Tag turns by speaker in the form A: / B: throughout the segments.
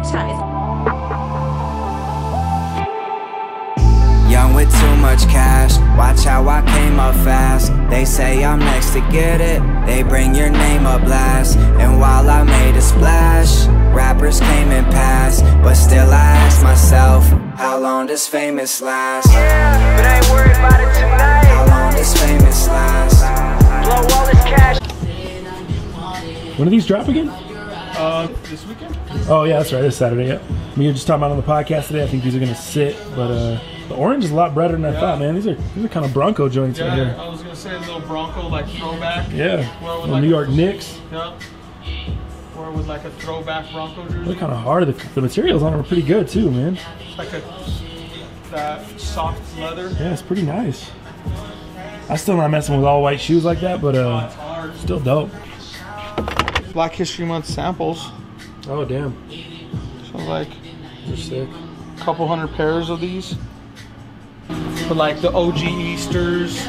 A: franchise.
B: Young with too much cash, watch how I came up fast. They say I'm next to get it, they bring your name up last. And while I made a splash, rappers came and passed. But still I ask myself, how long does famous last?
C: Yeah, but I ain't worried about it tonight.
B: How long does famous last?
C: Blow all this cash.
D: When do these drop again?
E: This weekend?
D: Oh yeah, that's right, it's Saturday, yeah. We were just talking about on the podcast today, I think these are gonna sit, but the orange is a lot brighter than I thought, man. These are kind of Bronco joints right here.
E: I was gonna say a little Bronco like throwback.
D: Yeah,
E: Little
D: like New York Knicks.
E: Yeah. Or with like a throwback Bronco jersey.
D: They're kind of hard. The materials on them are pretty good too, man.
E: It's like that soft leather.
D: Yeah, it's pretty nice. I'm still not messing with all white shoes like that, but
E: It's hard.
D: still dope.
E: Black History Month samples.
D: Oh damn,
E: So like
D: they're sick.
E: a couple hundred pairs of these. But like the OG Easters.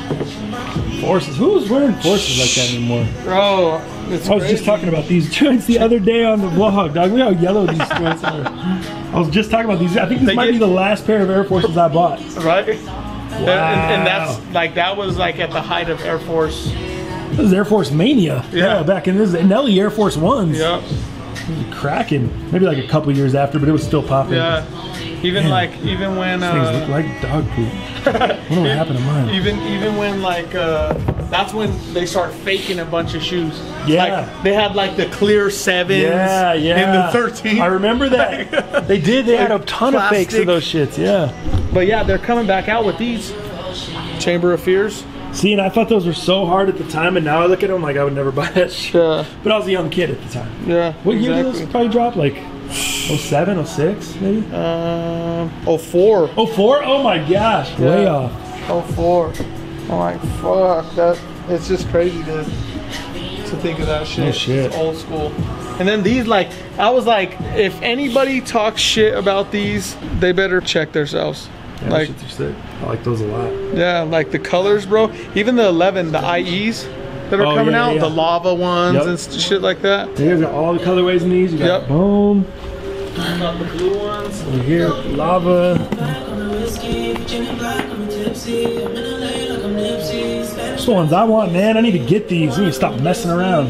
D: Forces. Who's wearing forces like that anymore?
E: Bro, it's
D: I was just talking about these joints the other day on the vlog, dog. Look how yellow these joints are. I was just talking about these. I think this might be the last pair of Air Forces I bought.
E: Right?
D: Wow.
E: And that's like, that was like at the height of Air Force.
D: This is Air Force Mania.
E: Yeah.
D: Back in this Nelly Air Force Ones.
E: Yeah.
D: Cracking. Maybe like a couple years after, but it was still popping.
E: Yeah. Even
D: Man.
E: like, even when
D: These things look like dog poop. I wonder what happened to mine.
E: even when like that's when they start faking a bunch of shoes.
D: Yeah.
E: Like they had like the clear 7s
D: Yeah, yeah.
E: and the 13.
D: I remember that. They did. They had a ton of fakes of those shits. Yeah.
E: But yeah, they're coming back out with these Chamber of Fears.
D: See, and I thought those were so hard at the time, and now I look at them like I would never buy that shit.
E: Yeah.
D: But I was a young kid at the time.
E: Yeah.
D: What year did those probably drop? Like 07, 06, maybe?
E: 04.
D: 04? Oh my gosh.
E: Yeah.
D: Way off.
E: 04. I'm like, fuck, that. It's just crazy to think of that shit.
D: Oh, shit.
E: It's old school. And then these, like, I was like, if anybody talks shit about these, they better check themselves.
D: Yeah,
E: Like,
D: those shits are sick. I like those a lot.
E: yeah, like the colors, bro. Even the 11, the IEs that are coming out, the lava ones and shit like that.
D: So you guys got all the colorways in these. You got boom.
E: You got the blue ones.
D: Over here, lava. Those the ones I want, man. I need to get these. I need to stop messing around.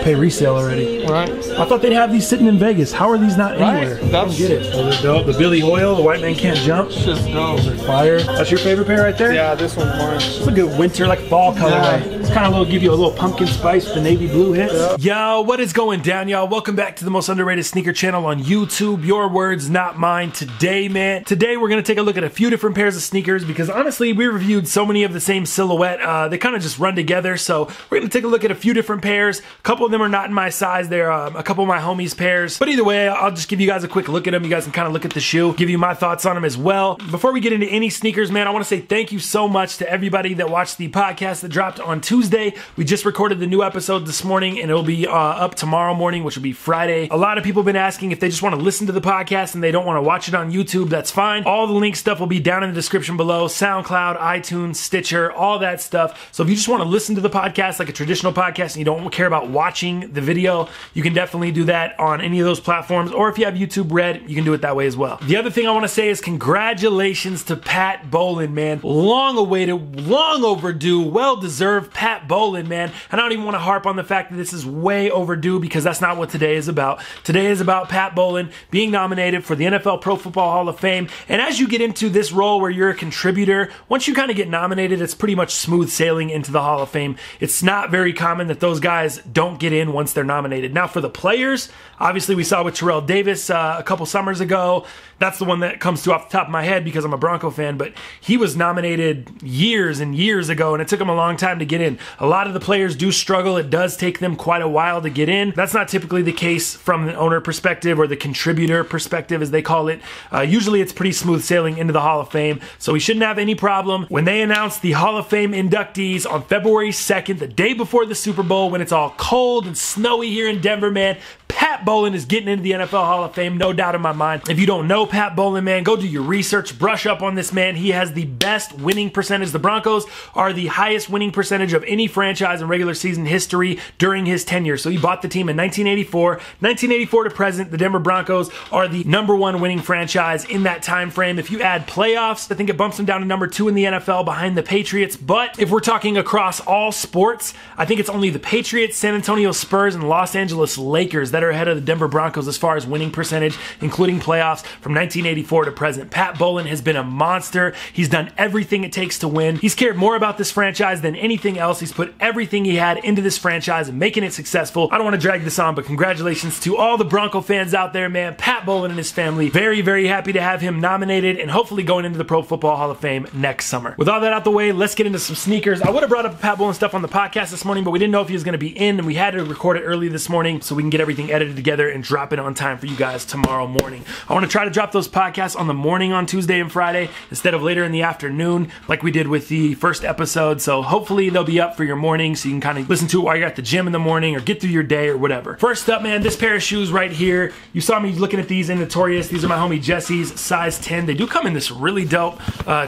D: Pay resale already.
E: Right.
D: I thought they'd have these sitting in Vegas. How are these not anywhere?
E: Right.
D: I don't get it. Oh, they're dope. The Billy Hoyle, the White Man Can't Jump.
E: It's just dope.
D: Those are fire. That's your favorite pair right there?
E: Yeah, this one's mine.
D: It's a good winter, like fall colorway.
E: Yeah.
D: It's kind of a little, give you a little pumpkin spice with the navy blue hits.
E: Yeah.
D: Yo, what is going down, y'all? Welcome back to the most underrated sneaker channel on YouTube. Your words, not mine. Today, man. Today, we're going to take a look at a few different pairs of sneakers because honestly, we reviewed so many of the same silhouette. They kind of just run together. So we're going to take a look at a few different pairs. A couple of them are not in my size. They're a couple of my homies' pairs. But either way, I'll just give you guys a quick look at them. You guys can kind of look at the shoe, give you my thoughts on them as well. Before we get into any sneakers, man, I want to say thank you so much to everybody that watched the podcast that dropped on Tuesday. We just recorded the new episode this morning and it'll be up tomorrow morning, which will be Friday. A lot of people have been asking if they just want to listen to the podcast and they don't want to watch it on YouTube. That's fine. All the link stuff will be down in the description below. SoundCloud, iTunes, Stitcher, all that stuff. So if you just want to listen to the podcast like a traditional podcast and you don't care about watching the video, you can definitely do that on any of those platforms. Or if you have YouTube Red, you can do it that way as well. The other thing I want to say is congratulations to Pat Bowlen, man. Long awaited, long overdue, well-deserved Pat Bowlen, man. And I don't even want to harp on the fact that this is way overdue because that's not what today is about. Today is about Pat Bowlen being nominated for the NFL Pro Football Hall of Fame. And as you get into this role where you're a contributor, once you kind of get nominated, it's pretty much smooth sailing into the Hall of Fame. It's not very common that those guys don't get in once they're nominated. Now for the players, obviously we saw with Terrell Davis a couple summers ago. That's the one that comes to off the top of my head because I'm a Bronco fan, but he was nominated years and years ago and it took him a long time to get in. A lot of the players do struggle. It does take them quite a while to get in. That's not typically the case from the owner perspective or the contributor perspective as they call it. Usually it's pretty smooth sailing into the Hall of Fame, so we shouldn't have any problem. When they announced the Hall of Fame inductees on February 2nd, the day before the Super Bowl, when it's all cold and snowy here in Denver, man, Pat Bowlen is getting into the NFL Hall of Fame, no doubt in my mind. If you don't know Pat Bowlen, man, go do your research, brush up on this man. He has the best winning percentage. The Broncos are the highest winning percentage of of any franchise in regular season history during his tenure. So he bought the team in 1984. 1984 to present, the Denver Broncos are the #1 winning franchise in that time frame. If you add playoffs, I think it bumps them down to #2 in the NFL behind the Patriots. But if we're talking across all sports, I think it's only the Patriots, San Antonio Spurs, and Los Angeles Lakers that are ahead of the Denver Broncos as far as winning percentage, including playoffs from 1984 to present. Pat Bowlen has been a monster. He's done everything it takes to win. He's cared more about this franchise than anything else. He's put everything he had into this franchise and making it successful. I don't want to drag this on, but congratulations to all the Bronco fans out there, man. Pat Bowlen and his family. Very, very happy to have him nominated and hopefully going into the Pro Football Hall of Fame next summer. With all that out the way, let's get into some sneakers. I would have brought up Pat Bowlen stuff on the podcast this morning, but we didn't know if he was going to be in, and we had to record it early this morning so we can get everything edited together and drop it on time for you guys tomorrow morning. I want to try to drop those podcasts on the morning on Tuesday and Friday instead of later in the afternoon like we did with the first episode. So hopefully they'll be up for your morning so you can kind of listen to it while you're at the gym in the morning or get through your day or whatever. First up, man, this pair of shoes right here. You saw me looking at these in Notorious. These are my homie Jesse's size 10. They do come in this really dope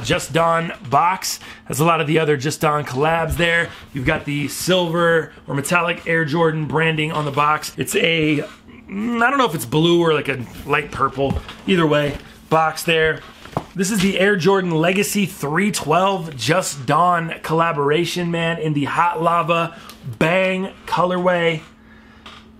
D: Just Don box. There's a lot of the other Just Don collabs there. You've got the silver or metallic Air Jordan branding on the box. It's a, I don't know if it's blue or like a light purple. Either way, box there. This is the Air Jordan Legacy 312 Just Don collaboration, man, in the Hot Lava Bang colorway.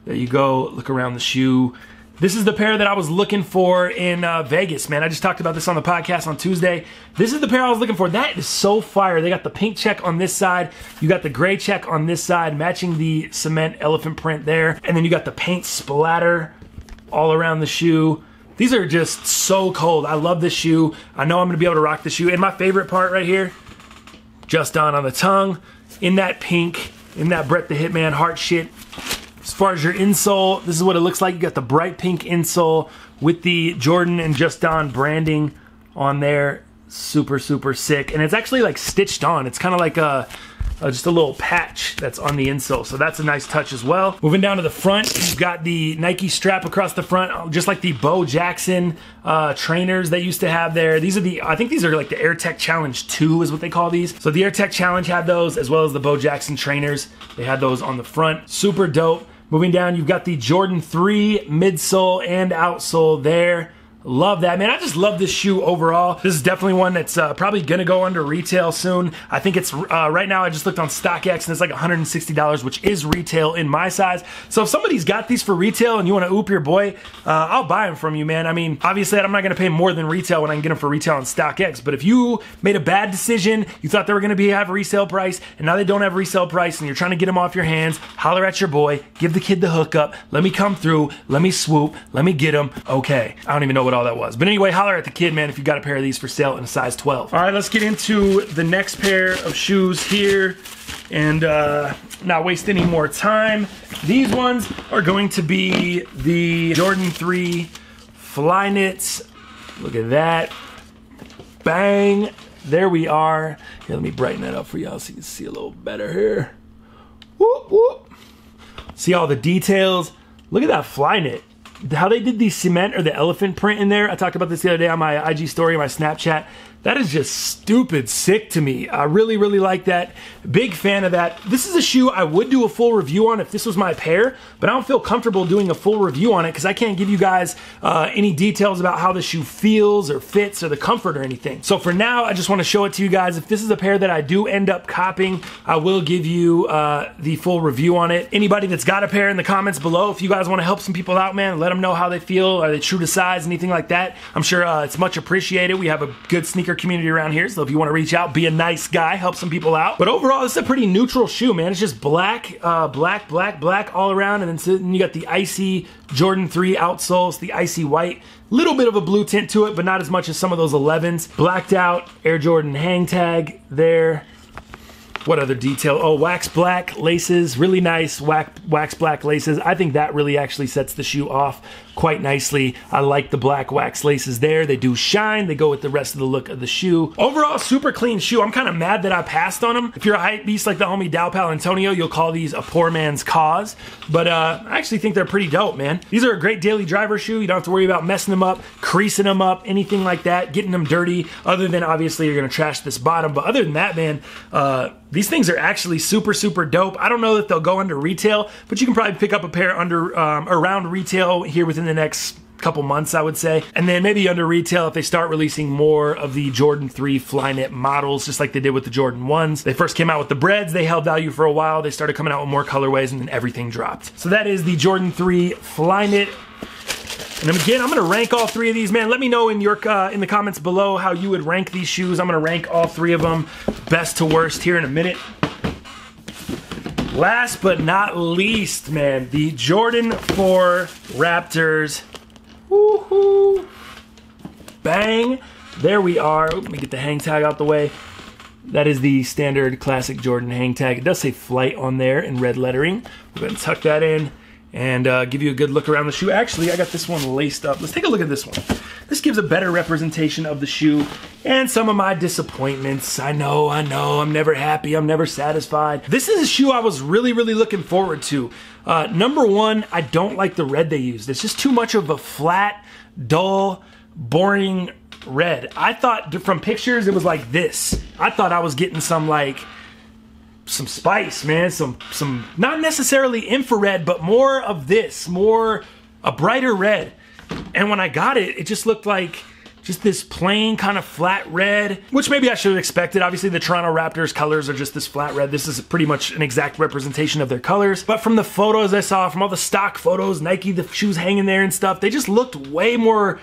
D: There you go. Look around the shoe. This is the pair that I was looking for in Vegas, man. I just talked about this on the podcast on Tuesday. This is the pair I was looking for. That is so fire. They got the pink check on this side. You got the gray check on this side, matching the cement elephant print there. And then you got the paint splatter all around the shoe. These are just so cold. I love this shoe. I know I'm going to be able to rock the shoe. And my favorite part right here, Just on the tongue, in that pink, in that Brett the Hitman heart shit. As far as your insole, this is what it looks like. You got the bright pink insole with the Jordan and Just Don branding on there. Super, super sick. And it's actually like stitched on. It's kind of like just a little patch that's on the insole. So that's a nice touch as well. Moving down to the front, you've got the Nike strap across the front, just like the Bo Jackson trainers they used to have there. These are the, I think these are like the Air Tech Challenge 2 is what they call these. So the Air Tech Challenge had those as well as the Bo Jackson trainers. They had those on the front. Super dope. Moving down, you've got the Jordan 3 midsole and outsole there. Love that, man. I just love this shoe overall. This is definitely one that's probably going to go under retail soon. I think it's, right now I just looked on StockX and it's like $160, which is retail in my size. So if somebody's got these for retail and you want to oop your boy, I'll buy them from you, man. I mean, obviously I'm not going to pay more than retail when I can get them for retail on StockX, but if you made a bad decision, you thought they were going to have a resale price, and now they don't have a resale price, and you're trying to get them off your hands, holler at your boy, give the kid the hookup, let me come through, let me swoop, let me get them. Okay. I don't even know what all that was. But anyway, holler at the kid, man, if you got a pair of these for sale in a size 12. All right, let's get into the next pair of shoes here and not waste any more time. These ones are going to be the Jordan 3 Flyknits. Look at that. Bang. There we are. Here, let me brighten that up for y'all so you can see a little better here. Whoop, whoop. See all the details. Look at that Flyknit. How they did the cement or the elephant print in there. I talked about this the other day on my IG story, my Snapchat. That is just stupid sick to me. I really, really like that. Big fan of that. This is a shoe I would do a full review on if this was my pair, but I don't feel comfortable doing a full review on it because I can't give you guys any details about how the shoe feels or fits or the comfort or anything. So for now, I just want to show it to you guys. If this is a pair that I do end up copping, I will give you the full review on it. Anybody that's got a pair in the comments below, if you guys want to help some people out, man, let them know how they feel. Are they true to size, anything like that? I'm sure it's much appreciated. We have a good sneaker community around here, so if you want to reach out, be a nice guy, help some people out. But overall, this is a pretty neutral shoe, man. It's just black, black all around, and then you got the icy Jordan 3 outsole. It's the icy white. Little bit of a blue tint to it, but not as much as some of those 11s. Blacked out Air Jordan hang tag there. What other detail? Oh, wax black laces, really nice wax black laces. I think that really actually sets the shoe off quite nicely. I like the black wax laces there. They do shine. They go with the rest of the look of the shoe. Overall, super clean shoe. I'm kind of mad that I passed on them. If you're a hype beast like the homie Dow Pal Antonio, you'll call these a poor man's cause. But I actually think they're pretty dope, man. These are a great daily driver shoe. You don't have to worry about messing them up, creasing them up, anything like that, getting them dirty, other than obviously you're going to trash this bottom. But other than that, man, These things are actually super, super dope. I don't know that they'll go under retail, but you can probably pick up a pair under around retail here within the next couple months, I would say. And then maybe under retail if they start releasing more of the Jordan 3 Flyknit models, just like they did with the Jordan 1s. They first came out with the breads, they held value for a while, they started coming out with more colorways, and then everything dropped. So that is the Jordan 3 Flyknit. And then again, I'm gonna rank all three of these, man. Let me know in your in the comments below how you would rank these shoes. I'm gonna rank all three of them best to worst here in a minute. Last but not least, man, the Jordan 4 Raptors. Woohoo! Bang! There we are. Let me get the hang tag out the way. That is the standard classic Jordan hang tag. It does say Flight on there in red lettering. We're going to tuck that in and give you a good look around the shoe. Actually, I got this one laced up. Let's take a look at this one. This gives a better representation of the shoe and some of my disappointments. I know, I'm never happy, I'm never satisfied. This is a shoe I was really, really looking forward to. Number one, I don't like the red they used. It's just too much of a flat, dull, boring red. I thought from pictures it was like this. I thought I was getting some spice, man, some not necessarily infrared, but more of this, a brighter red. And when I got it, it just looked like just this plain kind of flat red, which maybe I should have expected. Obviously the Toronto Raptors colors are just this flat red. This is pretty much an exact representation of their colors. But from the photos I saw, from all the stock photos, Nike, the shoes hanging there and stuff, they just looked way more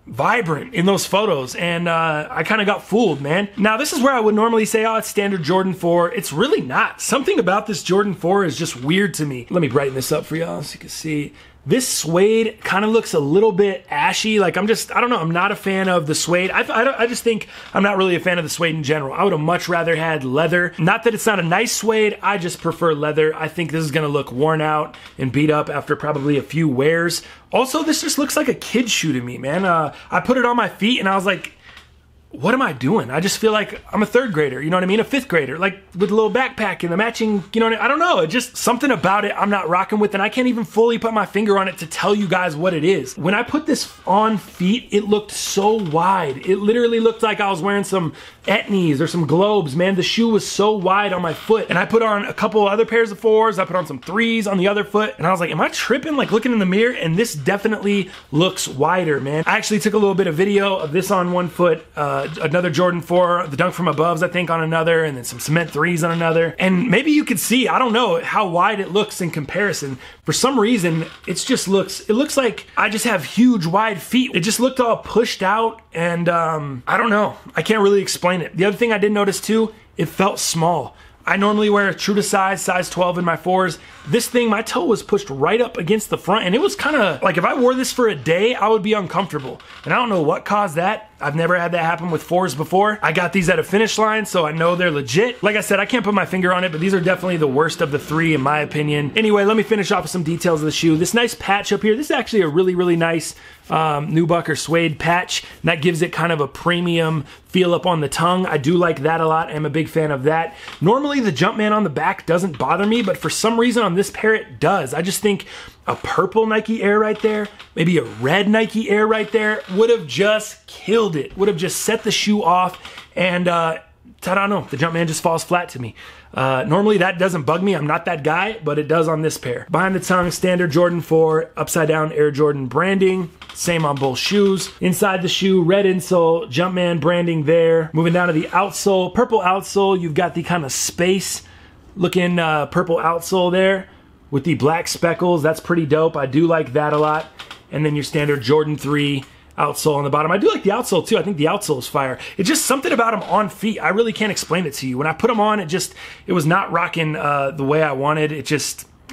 D: vibrant in those photos, and I kind of got fooled, man. Now this is where I would normally say, oh, it's standard Jordan 4. It's really not. Something about this Jordan 4 is just weird to me. Let me brighten this up for y'all so you can see. This suede kind of looks a little bit ashy. Like I don't know, I'm not a fan of the suede. I just think I'm not really a fan of the suede in general. I would have much rather had leather. Not that it's not a nice suede, I just prefer leather. I think this is gonna look worn out and beat up after probably a few wears. Also, this just looks like a kid's shoe to me, man. I put it on my feet and I was like, what am I doing? I just feel like I'm a third grader, you know what I mean? A fifth grader, like with a little backpack and the matching, you know what I mean? I don't know, just something about it I'm not rocking with, and I can't even fully put my finger on it to tell you guys what it is. When I put this on feet, it looked so wide. It literally looked like I was wearing some Etnies or some Globes, man. The shoe was so wide on my foot, and I put on a couple other pairs of 4s, I put on some 3s on the other foot, and I was like, am I tripping? Like looking in the mirror, and this definitely looks wider, man. I actually took a little bit of video of this on one foot, another Jordan 4, the Dunk from Aboves, I think, on another, and then some Cement 3s on another. And maybe you could see, I don't know, how wide it looks in comparison. For some reason, it looks like I just have huge, wide feet. It just looked all pushed out, and I don't know. I can't really explain it. The other thing I did notice too, it felt small. I normally wear true to size 12 in my 4s. This thing, my toe was pushed right up against the front, and it was kind of like if I wore this for a day, I would be uncomfortable. And I don't know what caused that. I've never had that happen with 4s before. I got these at a Finish Line, so I know they're legit. Like I said, I can't put my finger on it, but these are definitely the worst of the 3 in my opinion. Anyway, let me finish off with some details of the shoe. This nice patch up here, this is actually a really, really nice nubuck suede patch. And that gives it kind of a premium feel up on the tongue. I do like that a lot. I'm a big fan of that. Normally the Jumpman on the back doesn't bother me, but for some reason on this pair it does. I just think a purple Nike Air right there, maybe a red Nike Air right there would have just killed it. Would have just set the shoe off, and I don't know, the Jumpman just falls flat to me. Normally that doesn't bug me, I'm not that guy, but it does on this pair. Behind the tongue, standard Jordan 4, upside down Air Jordan branding, same on both shoes. Inside the shoe, red insole, Jumpman branding there. Moving down to the outsole, purple outsole, you've got the kind of space looking purple outsole there with the black speckles. That's pretty dope, I do like that a lot. And then your standard Jordan 3 outsole on the bottom. I do like the outsole too. I think the outsole is fire. It's just something about them on feet. I really can't explain it to you. When I put them on, it was not rocking the way I wanted.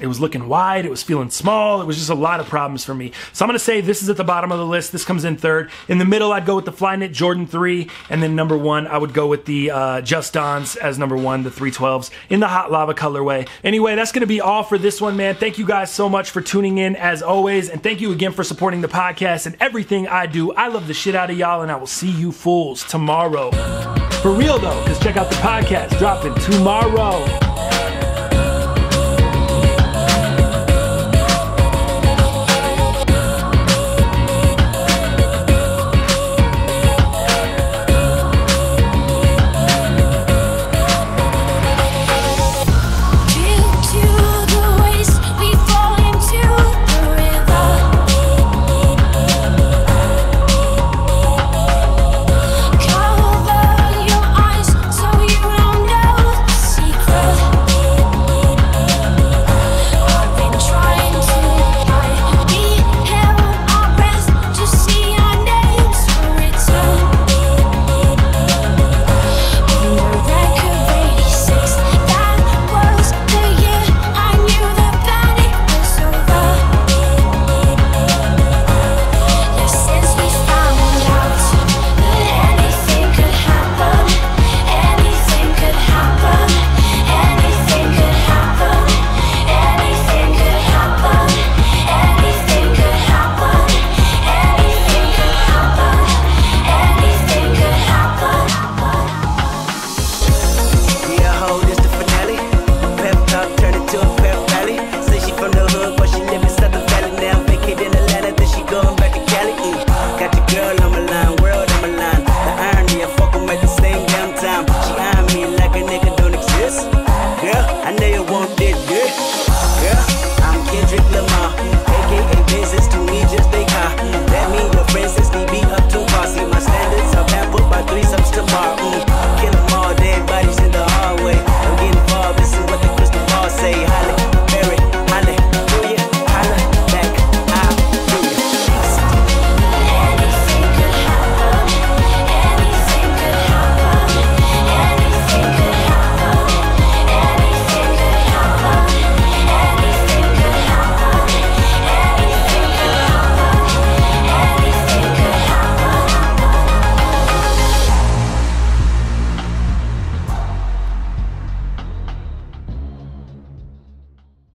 D: It was looking wide, it was feeling small, it was just a lot of problems for me. So I'm gonna say this is at the bottom of the list, this comes in third. In the middle, I'd go with the Flyknit Jordan 3, and then number 1, I would go with the Just Dons as number 1, the 312s, in the Hot Lava colorway. Anyway, that's gonna be all for this one, man. Thank you guys so much for tuning in, as always, and thank you again for supporting the podcast and everything I do. I love the shit out of y'all, and I will see you fools tomorrow. For real though, because check out the podcast, dropping tomorrow.